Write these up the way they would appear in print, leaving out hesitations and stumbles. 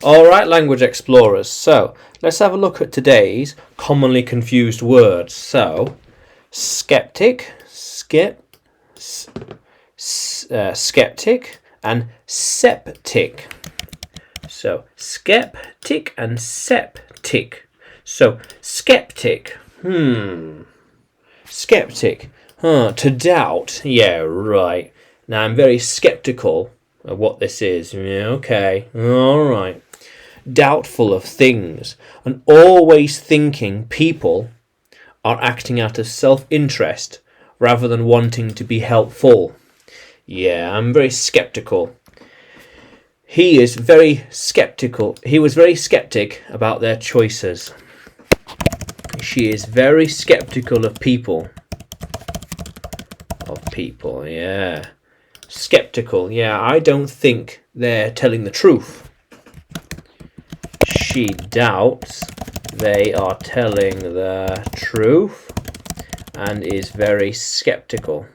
Alright, language explorers, so let's have a look at today's commonly confused words. So, skeptic, skeptic, and septic. So, skeptic and septic. So, skeptic, skeptic, to doubt, yeah, right. Now, I'm very skeptical of what this is. Yeah, okay, alright. Doubtful of things, and always thinking people are acting out of self-interest rather than wanting to be helpful. Yeah, I'm very skeptical. He was very skeptic about their choices. She is very skeptical of people. Yeah. Skeptical, yeah, I don't think they're telling the truth. She doubts they are telling the truth and is very skeptical.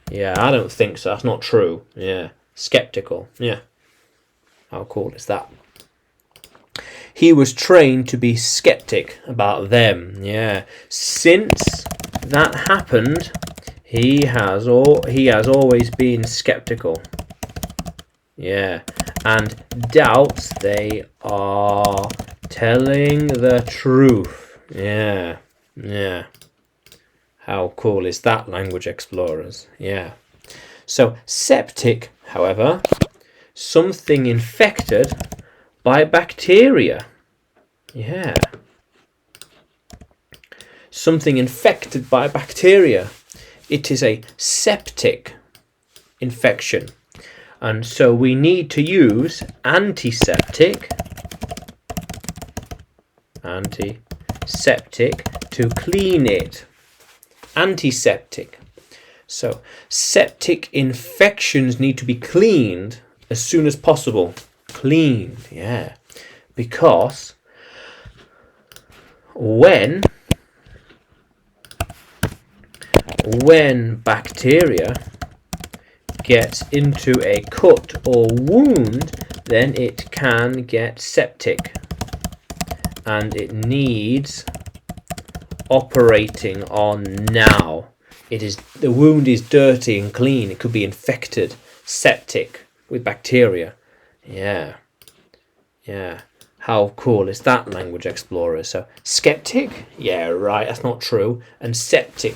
Yeah, I don't think so. That's not true. Yeah, skeptical. Yeah. How cool is that? He was trained to be skeptic about them. Yeah. Since that happened, he has always been skeptical. Yeah. And doubts they are telling the truth. Yeah. Yeah. How cool is that, language explorers? Yeah. So, septic, however, something infected by bacteria. Yeah. Something infected by bacteria. It is a septic infection. And so we need to use antiseptic to clean it. Antiseptic. So septic infections need to be cleaned as soon as possible. Cleaned, yeah. Because when bacteria gets into a cut or wound, then it can get septic and it needs operating on now. The wound is dirty and clean. It could be infected, septic with bacteria. Yeah. How cool is that, language explorer? So skeptic, yeah, right, that's not true. And septic,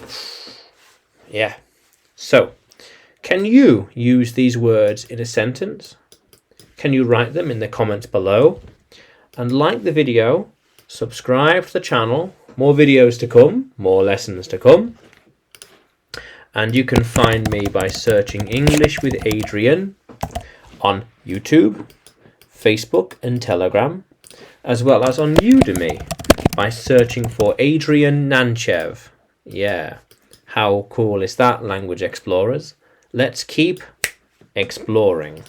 yeah. So can you use these words in a sentence? Can you write them in the comments below? And like the video, subscribe to the channel. More videos to come, more lessons to come. And you can find me by searching English with Adrian on YouTube, Facebook and Telegram, as well as on Udemy by searching for Adrian Nanchev. Yeah, how cool is that, language explorers? Let's keep exploring.